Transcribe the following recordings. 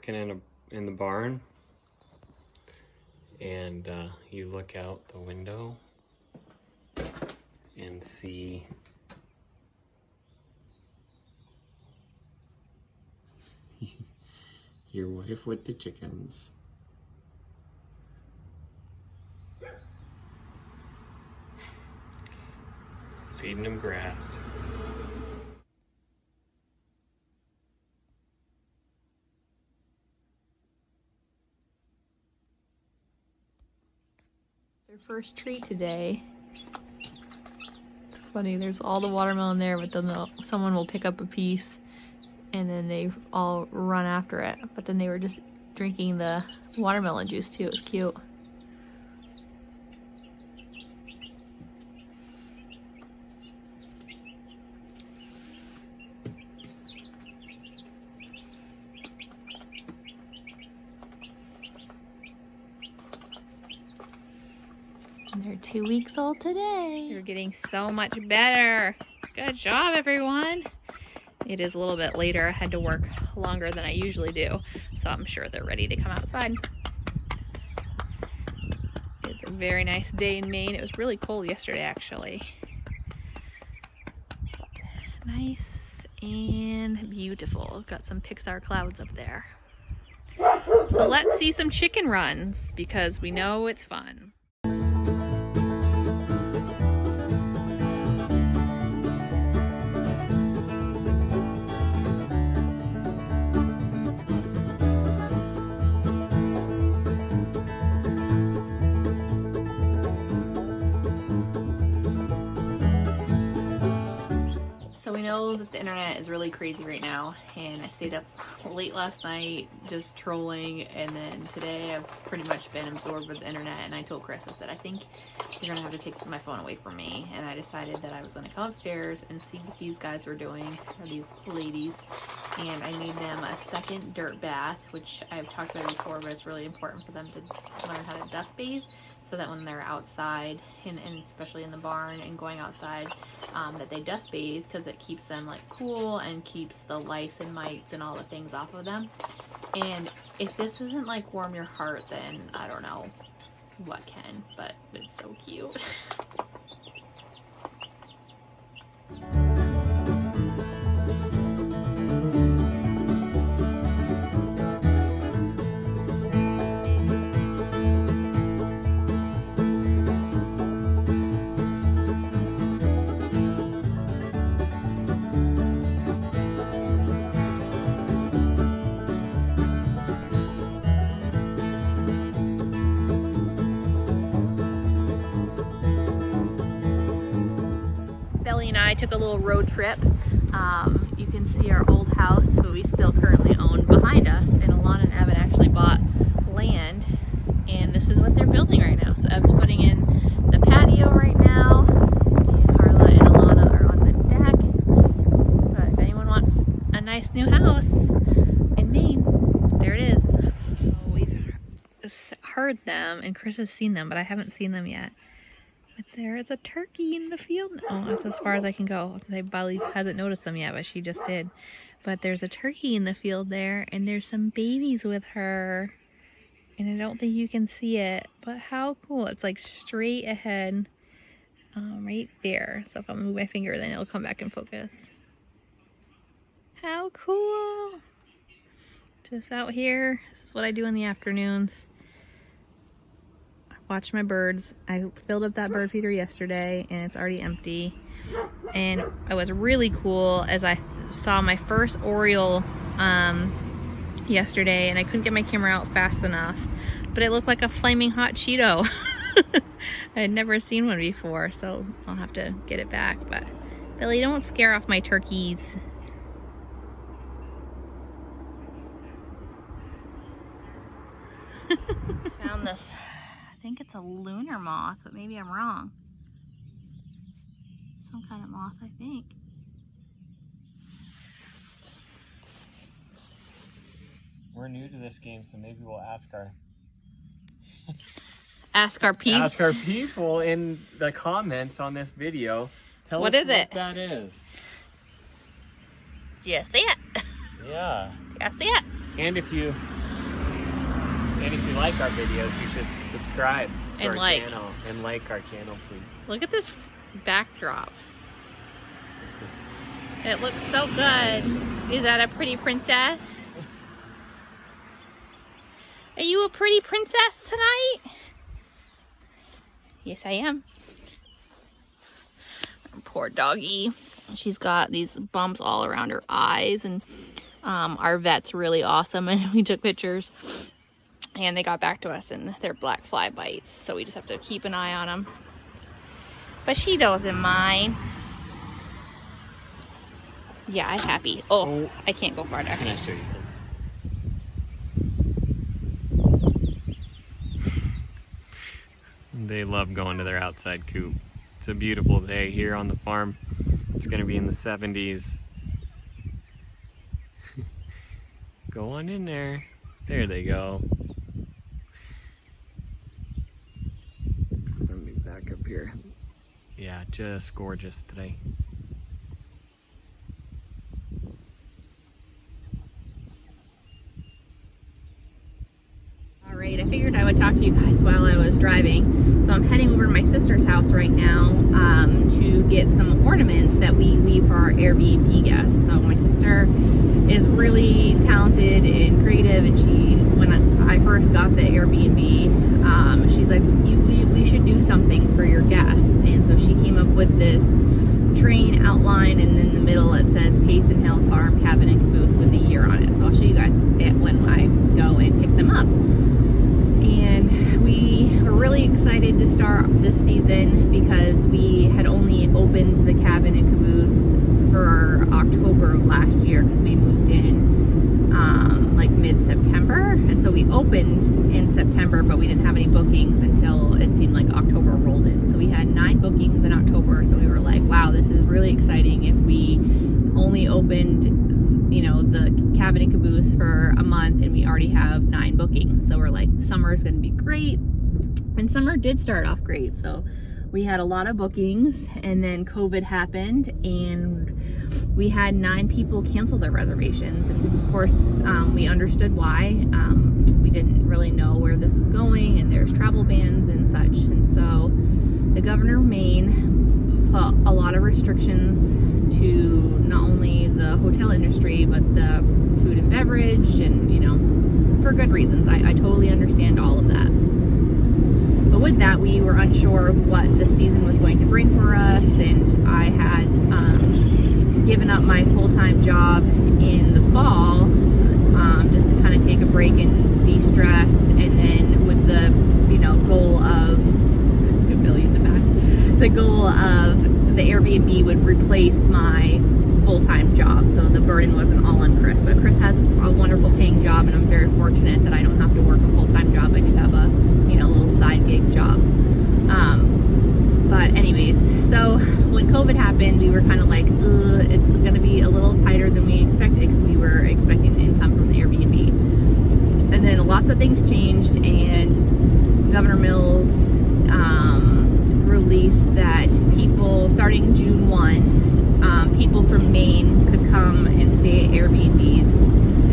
working in the barn, and you look out the window and see your wife with the chickens. Feeding them grass. Their first treat today. It's funny, there's all the watermelon there, but then someone will pick up a piece and then they all run after it. But then they were just drinking the watermelon juice too. It was cute. And they're 2 weeks old today. You're getting so much better. Good job, everyone. It is a little bit later. I had to work longer than I usually do, so I'm sure they're ready to come outside. It's a very nice day in Maine. It was really cold yesterday, actually. Nice and beautiful. Got some Pixar clouds up there. So let's see some chicken runs, because we know it's fun. So we know that the internet is really crazy right now, and I stayed up late last night just trolling, and then today I've pretty much been absorbed with the internet, and I told Chris, I said, I think you're gonna have to take my phone away from me. And I decided that I was gonna come upstairs and see what these guys were doing, or these ladies, and I made them a second dirt bath, which I've talked about before, but it's really important for them to learn how to dust bathe, so that when they're outside, and especially in the barn and going outside, that they dust bathe, because it keeps them like cool and keeps the lice and mites and all the things off of them. And if this isn't like warm your heart, then I don't know what can, but it's so cute. Belly and I took a little road trip. You can see our old house, who we still currently own, behind us, and Alana and Evan actually bought land, and this is what they're building right now. So Ev's putting in the patio right now, and Carla and Alana are on the deck. But if anyone wants a nice new house in Maine, there it is. So we've heard them, and Chris has seen them, but I haven't seen them yet. But there is a turkey in the field. Oh, that's as far as I can go. I'll say Belly hasn't noticed them yet, but she just did. But there's a turkey in the field there, and there's some babies with her. And I don't think you can see it, but how cool. It's like straight ahead, right there. So if I move my finger, then it'll come back in focus. How cool. Just out here. This is what I do in the afternoons. Watch my birds. I filled up that bird feeder yesterday, and it's already empty. And it was really cool as I saw my first Oriole yesterday, and I couldn't get my camera out fast enough, but it looked like a flaming hot Cheeto. I had never seen one before, so I'll have to get it back. But Billy, don't scare off my turkeys. Just found this. I think it's a lunar moth, but maybe I'm wrong. Some kind of moth, I think. We're new to this game, so maybe we'll ask our peeps. Ask our people in the comments on this video. Tell us what that is. Do you see it? Yeah. Do you see it? And if you like our videos, you should subscribe to And our channel and like our channel, please. Look at this backdrop. It looks so good. Is that a pretty princess? Are you a pretty princess tonight? Yes, I am. Poor doggy. She's got these bumps all around her eyes, and our vet's really awesome, and we took pictures and they got back to us, and they're black fly bites, so we just have to keep an eye on them. But she doesn't mind. Yeah, I'm happy. Oh, I can't go farther. Can I show you something? They love going to their outside coop. It's a beautiful day here on the farm. It's gonna be in the 70s. Go on in there. There they go. Let me back up here. Yeah, just gorgeous today. Alright, I figured I would talk to you guys while I was driving. So I'm heading over to my sister's house right now to get some ornaments that we leave for our Airbnb guests. So my sister is really talented and creative, and when I first got the Airbnb, she's like, we should do something for your guests. And so she came up with this train outline, and in the middle it says Payson Hill Farm Cabin and Caboose with a year on it. So I'll show you guys when I go and pick them up. And we were really excited to start this season because we had only opened the cabin and caboose for October of last year, because we moved in like mid-September, and so we opened in September, but we didn't have any bookings until it seemed like October rolled in. So we had 9 bookings in October, so we were like, wow, this is really exciting. If we only opened, you know, the cabin and caboose for a month and we already have 9 bookings, so we're like, summer is going to be great. And summer did start off great, so we had a lot of bookings, and then COVID happened, and we had 9 people cancel their reservations. And of course, we understood why. We didn't really know where this was going, and there's travel bans and such. And so the governor of Maine put a lot of restrictions to not only the hotel industry, but the food and beverage, and, you know, for good reasons. I totally understand all of that. But with that, we were unsure of what the season was going to bring for us, and I had given up my full-time job in the fall just to kind of take a break and de-stress, and then with the, you know, goal of Billy in the back, the goal of the Airbnb would replace my full-time job, so the burden wasn't all on Chris. But Chris has a wonderful paying job, and I'm very fortunate that I don't have to work a full-time job. I do have a, you know, little side gig job. But anyways, so when COVID happened, we were kind of like, it's going to be a little tighter than we expected, because we were expecting the income from the Airbnb. And then lots of things changed, and Governor Mills released that people, starting June 1, people from Maine could come and stay at Airbnbs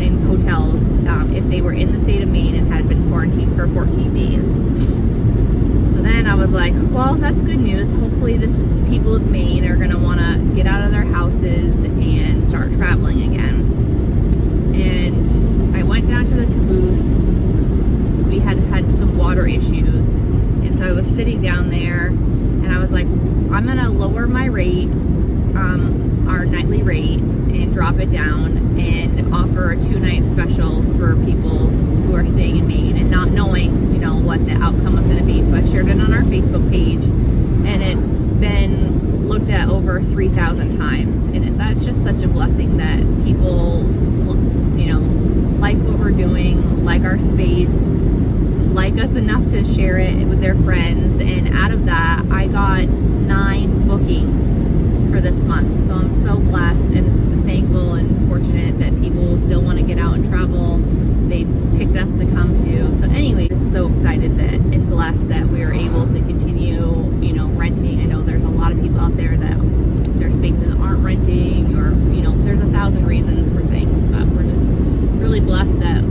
and hotels if they were in the state of Maine and had been quarantined for 14 days. So then I was like, well, that's good news. Hopefully this people of Maine are going to want to get out of their houses and start traveling again. And I went down to the caboose. We had some water issues, and so I was sitting down there, and I was like, I'm going to lower my rate, our nightly rate, and drop it down and offer a 2-night special for people who are staying in Maine, and not knowing, you know, what the outcome was going to be. So I shared it on our Facebook page, and it's been looked at over 3,000 times, and that's just such a blessing that people, you know, like what we're doing, like our space, like us enough to share it with their friends. And out of that, I got 9 bookings for this month. So I'm so blessed and thankful and fortunate that people still want to get out and travel. They picked us to come to. So anyway, just so excited that and blessed that we are able to continue, you know, renting. I know there's a lot of people out there that their spaces aren't renting, or, you know, there's 1,000 reasons for things, but we're just really blessed that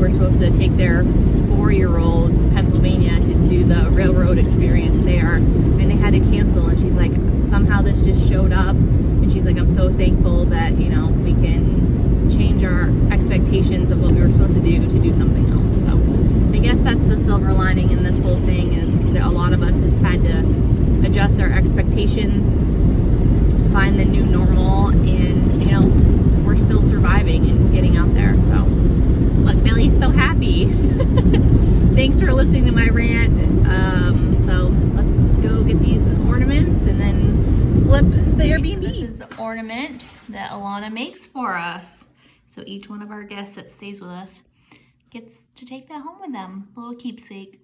were supposed to take their 4-year-old to Pennsylvania to do the railroad experience there, and they had to cancel. And she's like, somehow this just showed up, and she's like, I'm so thankful that, you know, we can change our expectations of what we were supposed to do something else. So I guess that's the silver lining in this whole thing, is that a lot of us have had to adjust our expectations, find the new normal, and, you know, we're still surviving and getting out there. So look, Billy's so happy. Thanks for listening to my rant. So let's go get these ornaments and then flip the Airbnb. This is the ornament that Alana makes for us. So each one of our guests that stays with us gets to take that home with them. A little keepsake.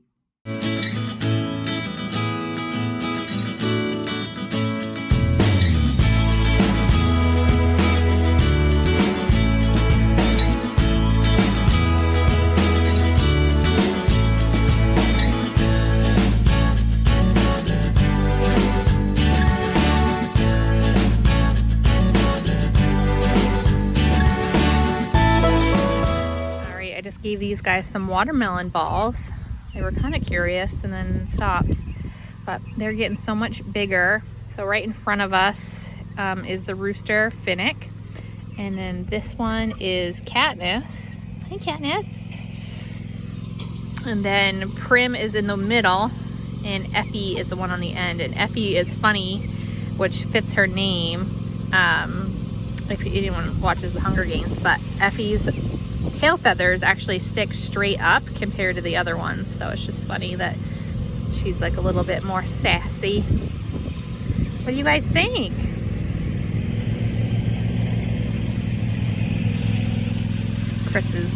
Gave these guys some watermelon balls. They were kind of curious and then stopped, but they're getting so much bigger. So right in front of us is the rooster Finnick, and then this one is Katniss. Hi Katniss. And then Prim is in the middle, and Effie is the one on the end. And Effie is funny, which fits her name if anyone watches the Hunger Games, but Effie's tail feathers actually stick straight up compared to the other ones, so it's just funny that she's like a little bit more sassy. What do you guys think? Chris is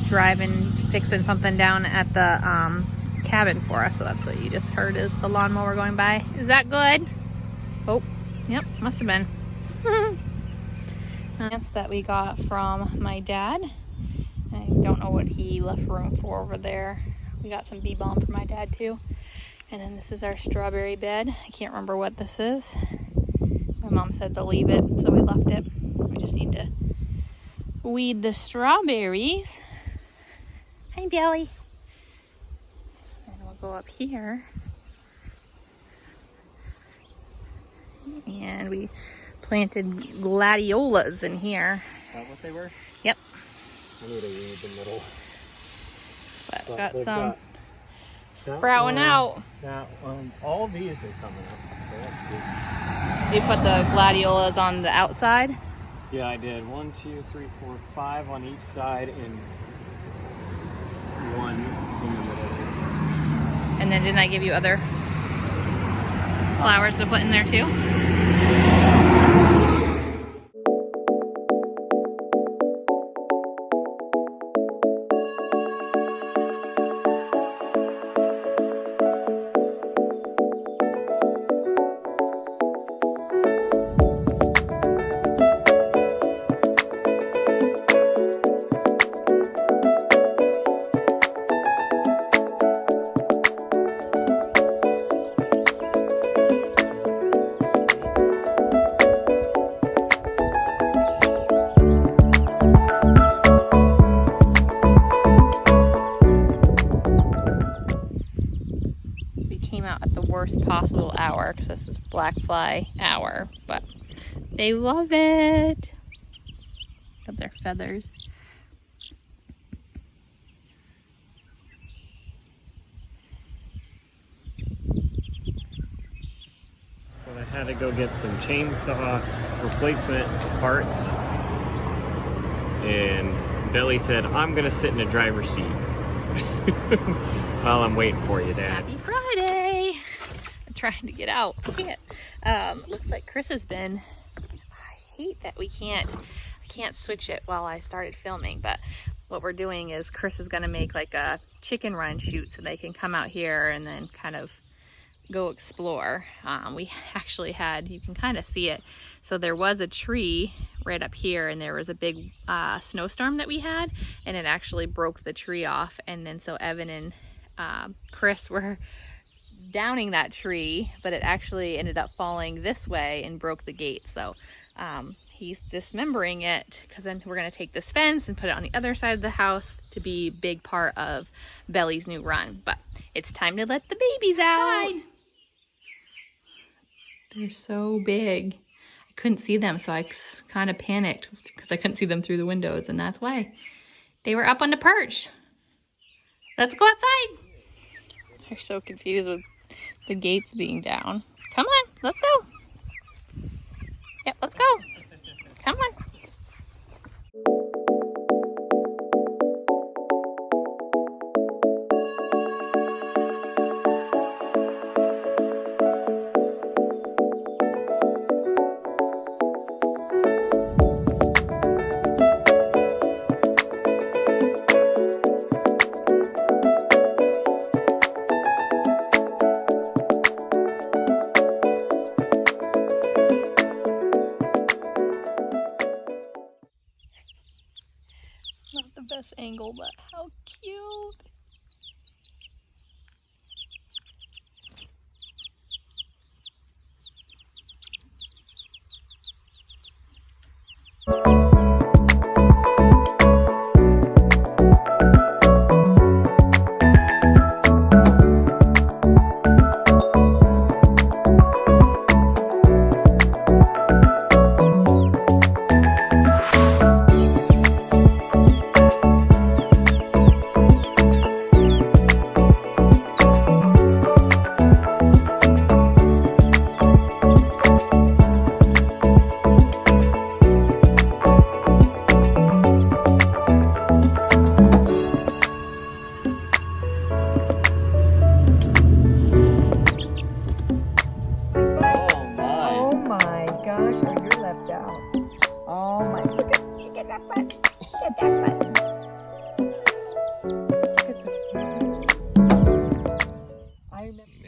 driving, fixing something down at the cabin for us, so that's what you just heard, is the lawnmower going by. Is that good? Oh, yep, must have been. That's that we got from my dad. I don't know what he left room for over there. We got some bee balm for my dad too. And then this is our strawberry bed. I can't remember what this is. My mom said to leave it, so we left it. We just need to weed the strawberries. Hi, Billy. And we'll go up here. And we planted gladiolas in here. Is that what they were? Yep. I need to weed the middle. But got some sprouting out. Now, all these are coming up, so that's good. You put the gladiolas on the outside? Yeah, I did. 1, 2, 3, 4, 5 on each side and 1 in the middle. And then didn't I give you other flowers to put in there too? Possible hour, because this is black fly hour, but they love it. Got their feathers. So I had to go get some chainsaw replacement parts, and Billy said, I'm gonna sit in the driver's seat while I'm waiting for you, Dad. Happy Friday! I'm trying to get out. I can't. Looks like Chris has been. I hate that I can't switch it while I started filming, but what we're doing is Chris is gonna make like a chicken run shoot so they can come out here and then kind of go explore. We actually had, you can kind of see it, so there was a tree right up here and there was a big snowstorm that we had, and it actually broke the tree off, and then so Evan and Chris were downing that tree, but it actually ended up falling this way and broke the gate. So he's dismembering it because then we're going to take this fence and put it on the other side of the house to be a big part of Belly's new run. But it's time to let the babies out. They're so big. I couldn't see them, so I kind of panicked because I couldn't see them through the windows, and that's why. They were up on the perch. Let's go outside. They're so confused with the gates being down. Come on, let's go. Yep, let's go. Come on. Not the best angle, but how cute.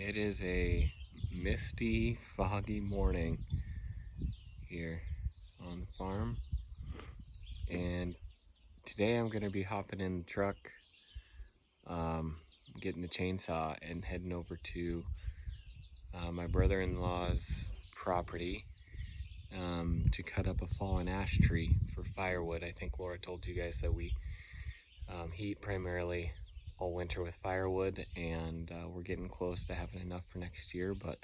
It is a misty, foggy morning here on the farm, and today I'm going to be hopping in the truck, getting the chainsaw and heading over to my brother-in-law's property to cut up a fallen ash tree for firewood. I think Laura told you guys that we heat primarily all winter with firewood, and we're getting close to having enough for next year, but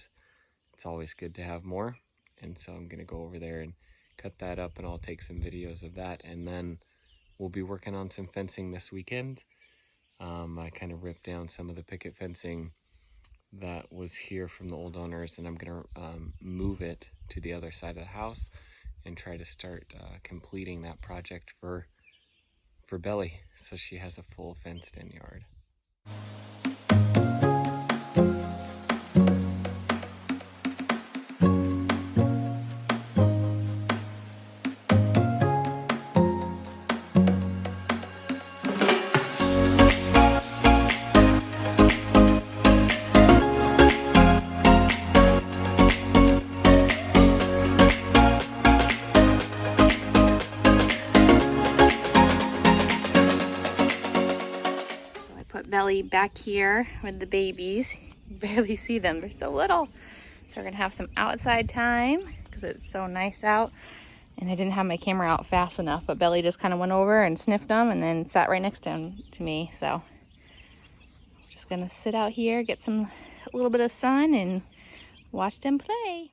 it's always good to have more. And so I'm gonna go over there and cut that up, and I'll take some videos of that, and then we'll be working on some fencing this weekend. I kind of ripped down some of the picket fencing that was here from the old owners, and I'm gonna move it to the other side of the house and try to start completing that project for Belly, so she has a full fenced-in yard. Put Belly back here with the babies. You barely see them, they're so little. So we're gonna have some outside time because it's so nice out. And I didn't have my camera out fast enough, but Belly just kind of went over and sniffed them and then sat right next to me. So we're just gonna sit out here, get a little bit of sun and watch them play.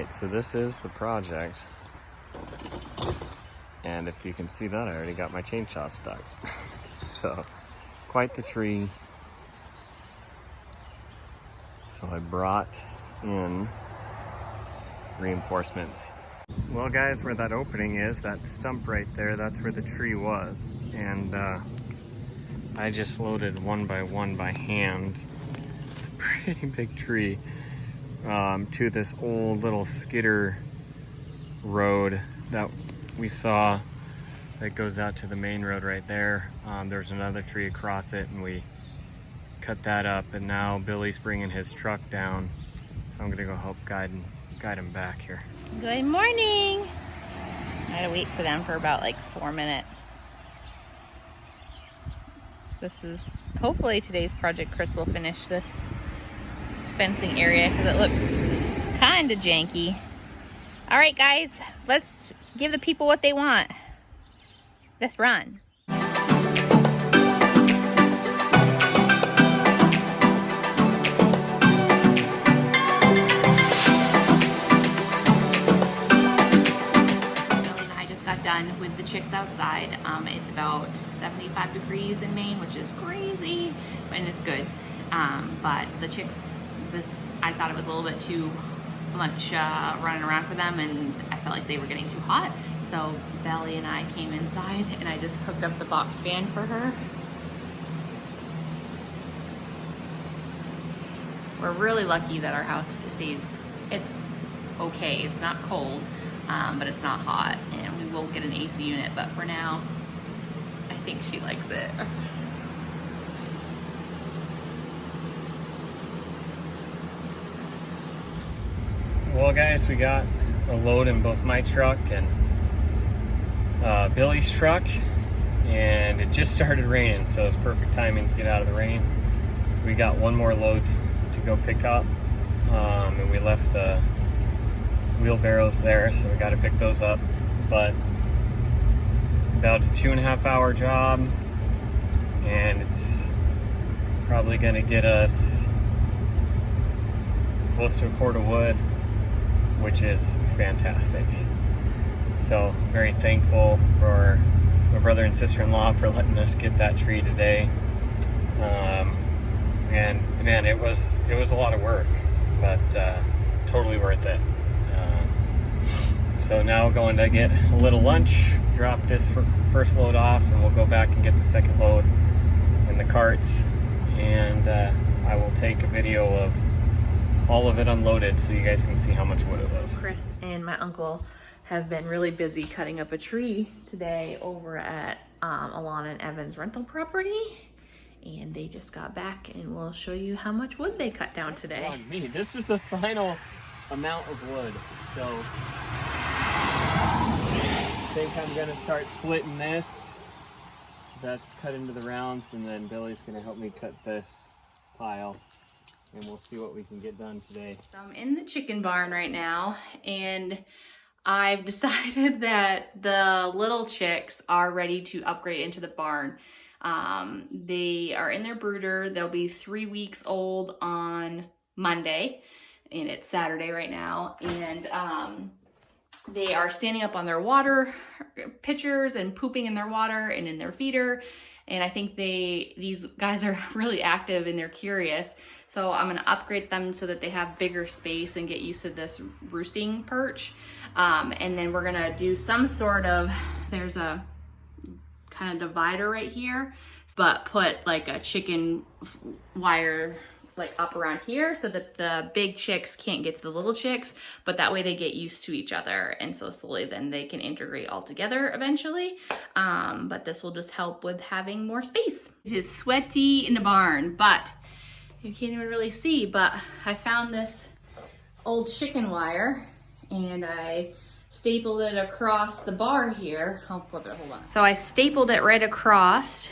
So this is the project, and if you can see that, I already got my chainsaw stuck. So quite the tree. So I brought in reinforcements. Well guys, where that opening is, that stump right there, that's where the tree was, and I just loaded one by hand. It's a pretty big tree. To this old little skidder road that we saw that goes out to the main road right there. There's another tree across it, and we cut that up, and now Billy's bringing his truck down. So I'm gonna go help guide him back here. Good morning. I had to wait for them for about like 4 minutes. This is hopefully today's project. Chris will finish this fencing area because it looks kind of janky. All right, guys, let's give the people what they want. Let's run. Done with the chicks outside. It's about 75 degrees in Maine, which is crazy, and it's good. But the chicks, I thought it was a little bit too much running around for them, and I felt like they were getting too hot. So Belly and I came inside, and I just hooked up the box fan for her. We're really lucky that our house stays, it's okay, it's not cold, but it's not hot, and we will get an AC unit, but for now, I think she likes it. Well, guys, we got a load in both my truck and Billy's truck, and it just started raining, so it's perfect timing to get out of the rain. We got one more load to go pick up, and we left the wheelbarrows there, so we got to pick those up. But about a 2.5 hour job, and it's probably going to get us close to a cord of wood, which is fantastic. So very thankful for my brother and sister-in-law for letting us get that tree today. And man, it was a lot of work, but totally worth it. So now going to get a little lunch, drop this first load off, and we'll go back and get the second load in the carts, and I will take a video of all of it unloaded so you guys can see how much wood it was. Chris and my uncle have been really busy cutting up a tree today over at Alana and Evan's rental property, and they just got back, and we'll show you how much wood they cut down today. On me, this is the final amount of wood, so I think I'm gonna start splitting this. That's cut into the rounds, and then Billy's gonna help me cut this pile, and we'll see what we can get done today. So I'm in the chicken barn right now, and I've decided that the little chicks are ready to upgrade into the barn. They are in their brooder. They'll be 3 weeks old on Monday, and it's Saturday right now, and they are standing up on their water pitchers and pooping in their water and in their feeder. And I think these guys are really active and they're curious. So I'm gonna upgrade them so that they have bigger space and get used to this roosting perch. And then we're gonna do some sort of, there's a kind of divider right here, but put like a chicken wire like up around here so that the big chicks can't get to the little chicks, but that way they get used to each other, and so slowly then they can integrate all together eventually. But this will just help with having more space. It is sweaty in the barn, but you can't even really see, but I found this old chicken wire and I stapled it across the bar here. I'll flip it, hold on. So I stapled it right across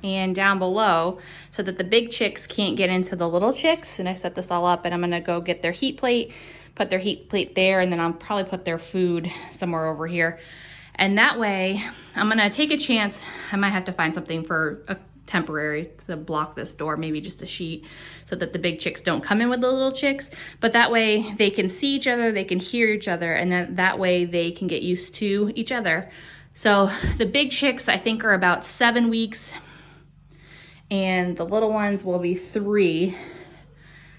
and down below so that the big chicks can't get into the little chicks. And I set this all up, and I'm gonna go get their heat plate, put their heat plate there, and then I'll probably put their food somewhere over here. And that way, I'm gonna take a chance. I might have to find something for a temporary to block this door, maybe just a sheet, so that the big chicks don't come in with the little chicks. But that way they can see each other, they can hear each other, and then that way they can get used to each other. So the big chicks, I think, are about 7 weeks, and the little ones will be 3.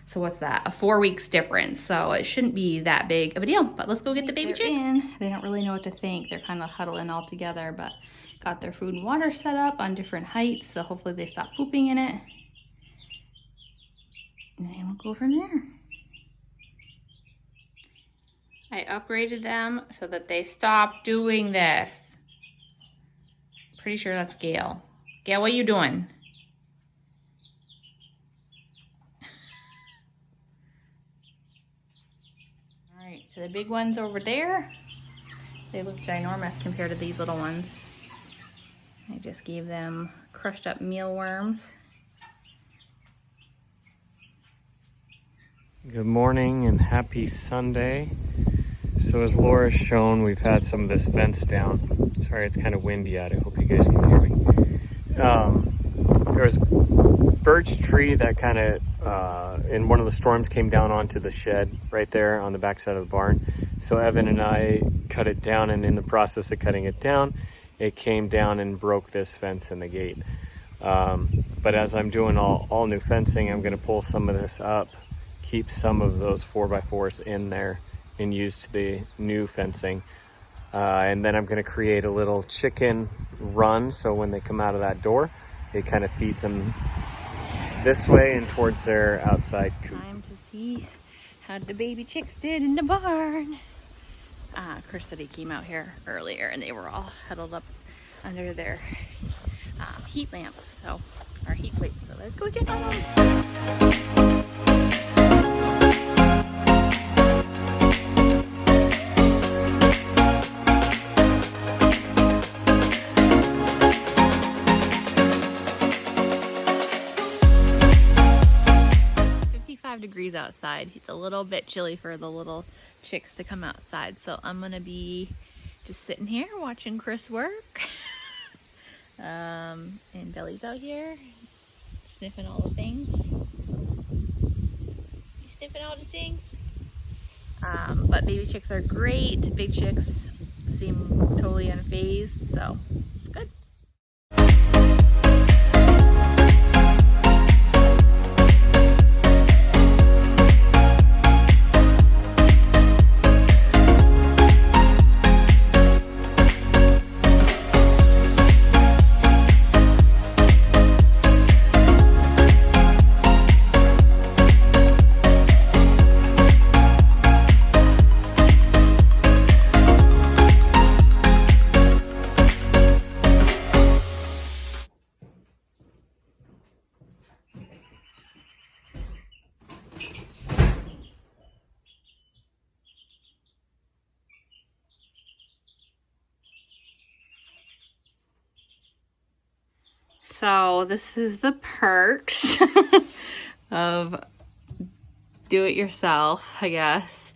So what's that? A 4 weeks difference. So it shouldn't be that big of a deal, but let's go get the baby chicks. They don't really know what to think. They're kind of huddling all together, but got their food and water set up on different heights. So hopefully they stop pooping in it. And then we'll go from there. I upgraded them so that they stop doing this. Pretty sure that's Gail. Gail, what are you doing? So the big ones over there, they look ginormous compared to these little ones. I just gave them crushed up mealworms. Good morning and happy Sunday. So as Laura's shown, we've had some of this fence down. Sorry, it's kind of windy out. I hope you guys can hear me. There was a birch tree that kind of, in one of the storms, came down onto the shed right there on the backside of the barn. So Evan and I cut it down, and in the process of cutting it down, it came down and broke this fence and the gate. But as I'm doing all new fencing, I'm going to pull some of this up, keep some of those 4x4s in there and use the new fencing. And then I'm going to create a little chicken run, so when they come out of that door, it kind of feeds them this way and towards their outside coop. Time to see how the baby chicks did in the barn. Chris said he came out here earlier and they were all huddled up under their heat lamp, so our heat plate. So let's go check on them. 55 degrees outside. It's a little bit chilly for the little chicks to come outside, so I'm gonna be just sitting here watching Chris work. And Belly's out here sniffing all the things. You sniffing all the things? But baby chicks are great. Big chicks seem totally unfazed, so it's good. So this is the perks of do it yourself, I guess.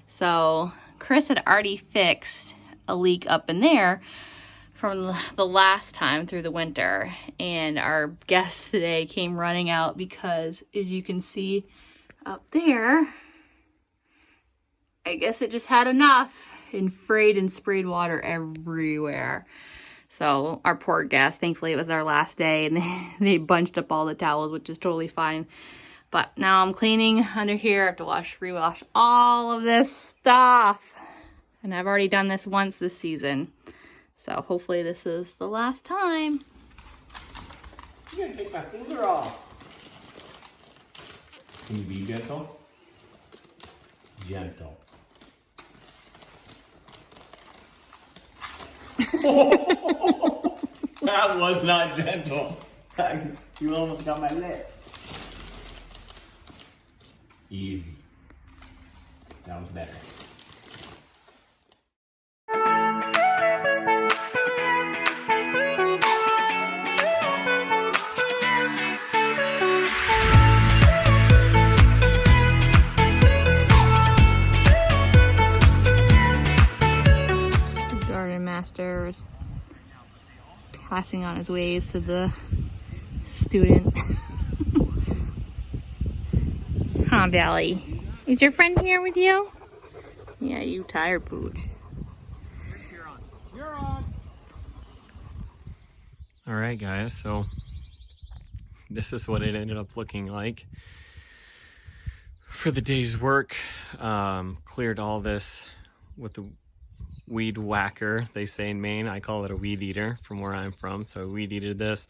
So Chris had already fixed a leak up in there from the last time through the winter, and our guest today came running out because, as you can see up there, I guess it just had enough and frayed and sprayed water everywhere. So our poor guest, thankfully it was our last day, and they bunched up all the towels, which is totally fine. But now I'm cleaning under here. I have to rewash all of this stuff. And I've already done this once this season. So hopefully this is the last time. You gotta take my finger off. Can you be gentle? Gentle. That was not gentle. You almost got my lip. Easy. That was better. Garden master was passing on his ways to the student. Huh, Belly? Is your friend here with you? Yeah, you tired pooch. You're on. All right, guys, so this is what it ended up looking like for the day's work. Cleared all this with the weed whacker, they say in Maine. I call it a weed eater from where I'm from. So weed eated this.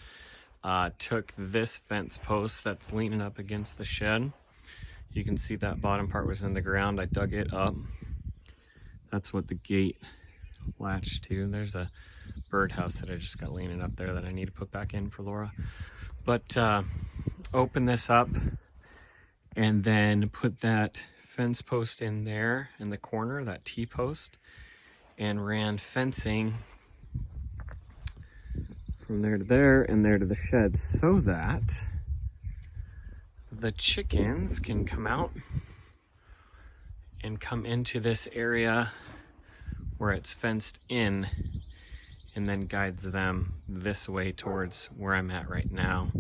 Took this fence post that's leaning up against the shed. You can see that bottom part was in the ground. I dug it up. That's what the gate latched to. There's a birdhouse that I just got leaning up there that I need to put back in for Laura. But open this up and then put that fence post in there in the corner, that T-post, and ran fencing from there to there and there to the shed so that the chickens can come out and come into this area where it's fenced in, and then guides them this way towards where I'm at right now,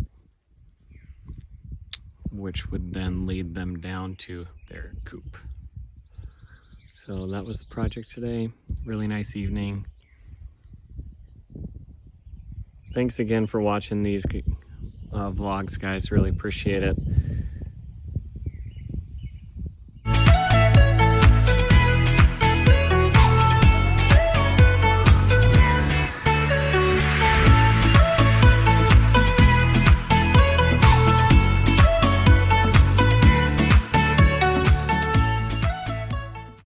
which would then lead them down to their coop. So that was the project today. Really nice evening. Thanks again for watching these vlogs, guys. Really appreciate it.